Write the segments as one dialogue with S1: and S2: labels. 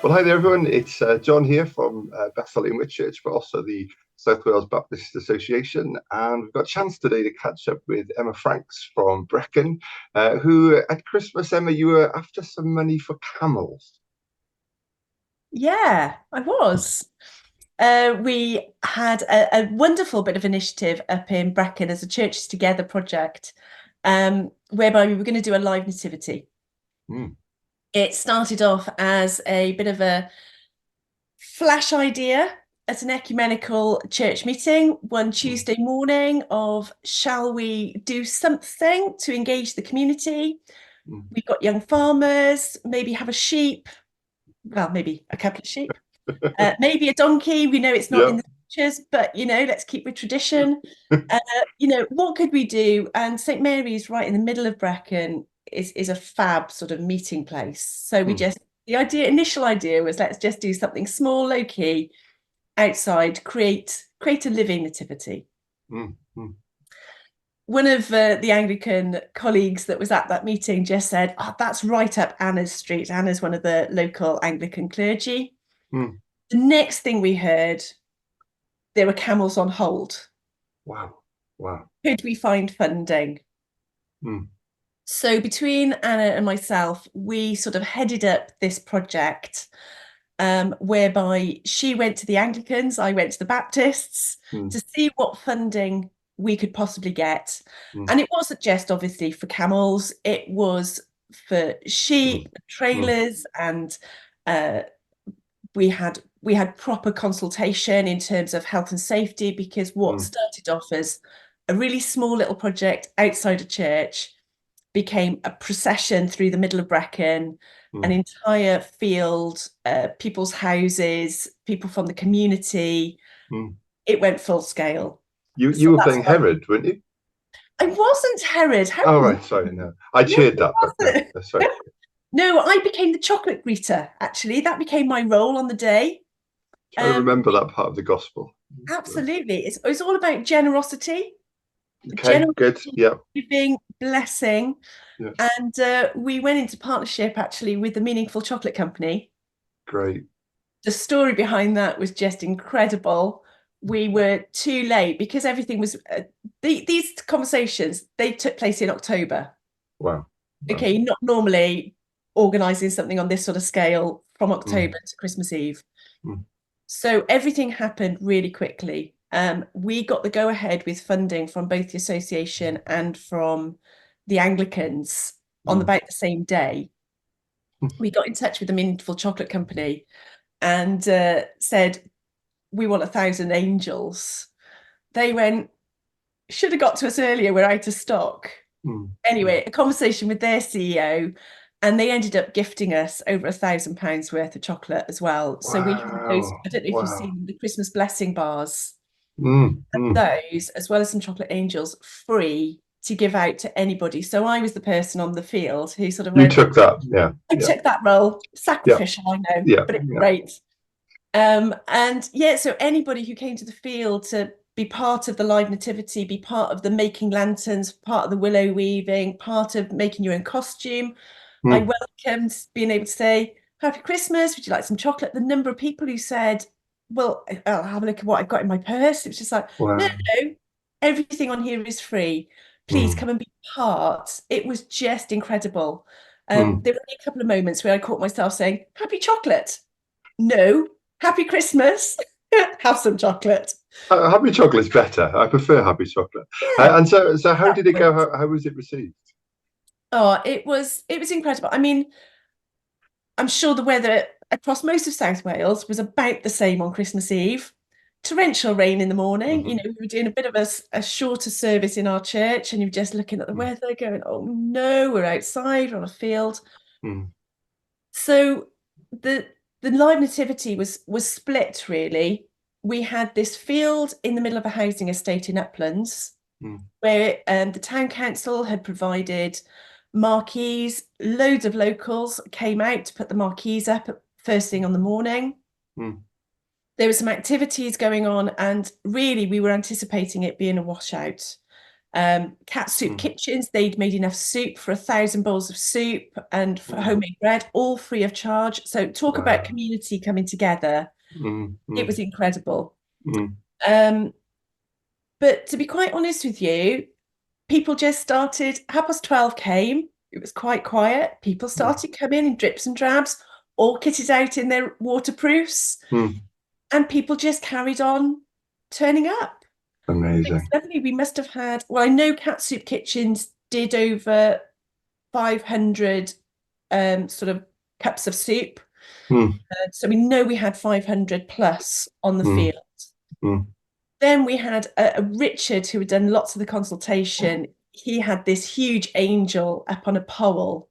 S1: Well, hi there, everyone. It's John here from Bethel Whitchurch, Church, but also the South Wales Baptist Association. And we've got a chance today to catch up with Emma Franks from Brecon, who at Christmas, Emma, you were after some money for camels.
S2: Yeah, I was. We had a wonderful bit of initiative up in Brecon as a Churches Together project, whereby we were going to do a live nativity.
S1: Mm,
S2: It started off as a bit of a flash idea at an ecumenical church meeting one
S1: mm,
S2: Tuesday morning of shall we do something to engage the community?
S1: mm.
S2: We've got young farmers, maybe have a sheep, well, maybe a couple of sheep. Maybe a donkey. We know it's not
S1: Yeah.
S2: in the scriptures, but let's keep with tradition. Uh, what could we do? And St. Mary's, right in the middle of Brecon, is a fab sort of meeting place. So
S1: Mm,
S2: initial idea was let's just do something small, low key, outside, create a living nativity.
S1: mm, mm.
S2: One of the Anglican colleagues that was at that meeting just said, "Oh, that's right up Anna's street." Anna's one of the local Anglican clergy.
S1: Mm.
S2: The next thing we heard, there were camels on hold.
S1: Wow. Wow.
S2: Could we find funding?
S1: Mm,
S2: So between Anna and myself, we sort of headed up this project, whereby she went to the Anglicans, I went to the Baptists
S1: mm,
S2: to see what funding we could possibly get.
S1: mm,
S2: And it wasn't just obviously for camels, it was for
S1: mm,
S2: sheep,
S1: mm,
S2: trailers, and uh, we had proper consultation in terms of health and safety, because what
S1: mm,
S2: started off as a really small little project outside a church became a procession through the middle of Brecon, an
S1: mm,
S2: entire field, people's houses, people from the community.
S1: mm.
S2: It went full scale.
S1: You
S2: So
S1: were
S2: that's
S1: playing
S2: why
S1: Herod, weren't you?
S2: I wasn't Herod. How
S1: Oh,
S2: rude.
S1: right. Sorry. No, I
S2: No,
S1: cheered
S2: I
S1: that, but no,
S2: wasn't.
S1: sorry.
S2: No, I became the chocolate greeter, actually. That became my role on the day.
S1: I
S2: Um,
S1: remember that part of the gospel.
S2: Absolutely. It's all about generosity,
S1: Okay, good.
S2: generosity,
S1: Yeah.
S2: giving, blessing.
S1: Yeah.
S2: And we went into partnership actually with the Meaningful Chocolate Company.
S1: Great.
S2: The story behind that was just incredible. We were too late because everything was, these conversations, they took place in October.
S1: Wow. Wow.
S2: Okay, not normally organizing something on this sort of scale from
S1: Mm,
S2: October to Christmas Eve.
S1: mm,
S2: So everything happened really quickly. We got the go ahead with funding from both the association and from the Anglicans on
S1: mm,
S2: about the same day. We got in touch with the Meaningful Chocolate Company and said, we want 1,000 angels. They went, should have got to us earlier, we're out of stock.
S1: mm, mm.
S2: Anyway, a conversation with their CEO, and they ended up gifting us over £1,000 worth of chocolate as well. So we had those,
S1: Wow.
S2: I don't know if you've
S1: Wow.
S2: seen the Christmas blessing bars,
S1: Mm, mm.
S2: those, as well as some chocolate angels, free to give out to anybody. So I was the person on the field who sort of
S1: You
S2: went,
S1: took that. Yeah.
S2: I
S1: Yeah.
S2: took that role,
S1: Yeah.
S2: sacrificial, I know,
S1: Yeah.
S2: but it's
S1: Yeah.
S2: great. And yeah, so anybody who came to the field to be part of the live nativity, be part of the making lanterns, part of the willow weaving, part of making your own costume, I
S1: Mm.
S2: welcomed being able to say, Happy Christmas, would you like some chocolate? The number of people who said, well, I'll have a look at what I've got in my purse. It was just like, no,
S1: Wow.
S2: no, everything on here is free. Please
S1: Mm,
S2: come and be part. It was just incredible.
S1: mm.
S2: There were only a couple of moments where I caught myself saying, Happy chocolate. No, Happy Christmas. Have some chocolate.
S1: Happy chocolate's better. I prefer happy chocolate.
S2: Yeah,
S1: And so, how did it
S2: exactly.
S1: go? How was it received?
S2: Oh, it was incredible. I mean, I'm sure the weather across most of South Wales was about the same on Christmas Eve. Torrential rain in the morning.
S1: Hmm.
S2: We were doing a bit of a shorter service in our church, and you're just looking at the
S1: Mm,
S2: weather, going, "Oh no, we're outside we're on a field."
S1: mm,
S2: So the the live nativity was split really. We had this field in the middle of a housing estate in Uplands,
S1: mm,
S2: where the town council had provided marquees. Loads of locals came out to put the marquees up first thing on the morning.
S1: mm,
S2: There were some activities going on, and really we were anticipating it being a washout. Cat soup kitchens, they'd made enough soup for 1,000 bowls of soup and for homemade bread, all free of charge. So talk about community coming together. It was incredible. But to be quite honest with you, people just started, 12:30 came, it was quite quiet. People started coming in drips and drabs, all kitted out in their waterproofs, and people just carried on turning up.
S1: Amazing.
S2: Definitely, we must have had, well, I know Cat Soup Kitchens did over 500 sort of cups of soup. So we know we had 500 plus on the field. Then we had Richard, who had done lots of the consultation. He had this huge angel up on a pole.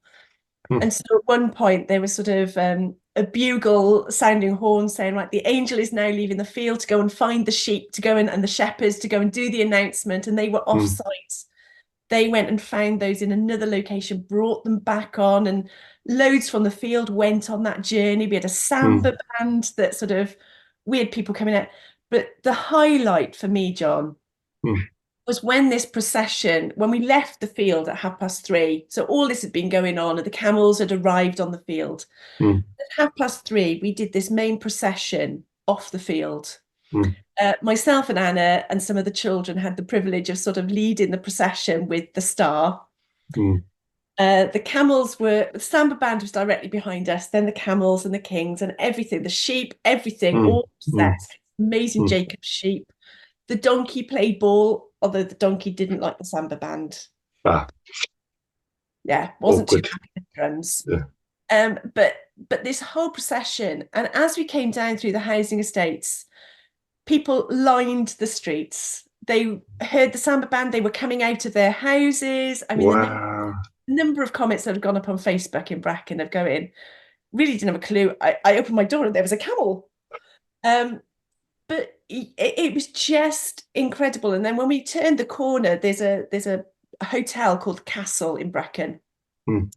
S2: And so at one point there was sort of a bugle sounding horn saying, right, the angel is now leaving the field to go and find the sheep, to go in, and the shepherds to go and do the announcement. And they were off site. They went and found those in another location, brought them back on, and loads from the field went on that journey. We had a samba band that sort of, we had people coming out. But the highlight for me, John, was when this procession, when we left the field at 3:30, so all this had been going on and the camels had arrived on the field. At 3:30, we did this main procession off the field. Myself and Anna and some of the children had the privilege of sort of leading the procession with the star. The camels were, the samba band was directly behind us, then the camels and the kings and everything, the sheep, everything, all set. Amazing Jacob sheep. The donkey played ball, although the donkey didn't like the samba band. Yeah, wasn't too happy with drums. But this whole procession, and as we came down through the housing estates, people lined the streets. They heard the samba band, they were coming out of their houses. I mean, the number of comments that have gone up on Facebook in Brecon of going, really didn't have a clue. I opened my door and there was a camel. But it was just incredible. And then when we turned the corner, there's a hotel called Castle in Brecon. And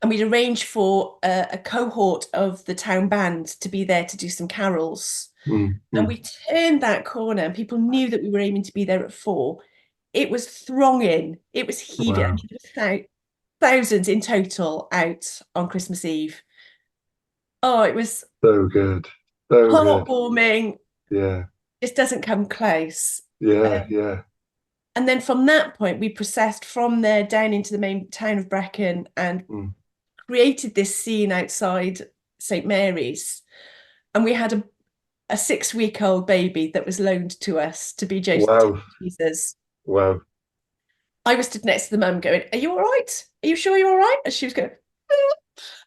S2: we'd arranged for a cohort of the town band to be there to do some carols. And we turned that corner and people knew that we were aiming to be there at 4. It was thronging. It was heaving. I mean, there was thousands in total out on Christmas Eve. Oh, it was
S1: so good. So
S2: heartwarming.
S1: Yeah.
S2: Just doesn't come close.
S1: Yeah.
S2: And then from that point, we processed from there down into the main town of Brecon and created this scene outside St. Mary's. And we had a 6-week-old baby that was loaned to us to be Joseph Jesus.
S1: Wow.
S2: I was stood next to the mum going, "Are you all right? Are you sure you're all right?" And she was going,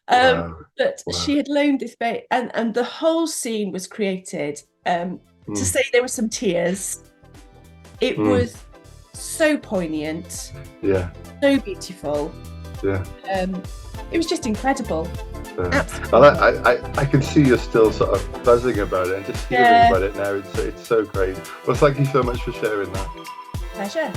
S2: but she had loaned this baby, and the whole scene was created. To say there were some tears. It was so poignant. So beautiful. It was just incredible.
S1: I can see you're still sort of buzzing about it and just hearing about it now. It's so great. Well, thank you so much for sharing that.
S2: Pleasure.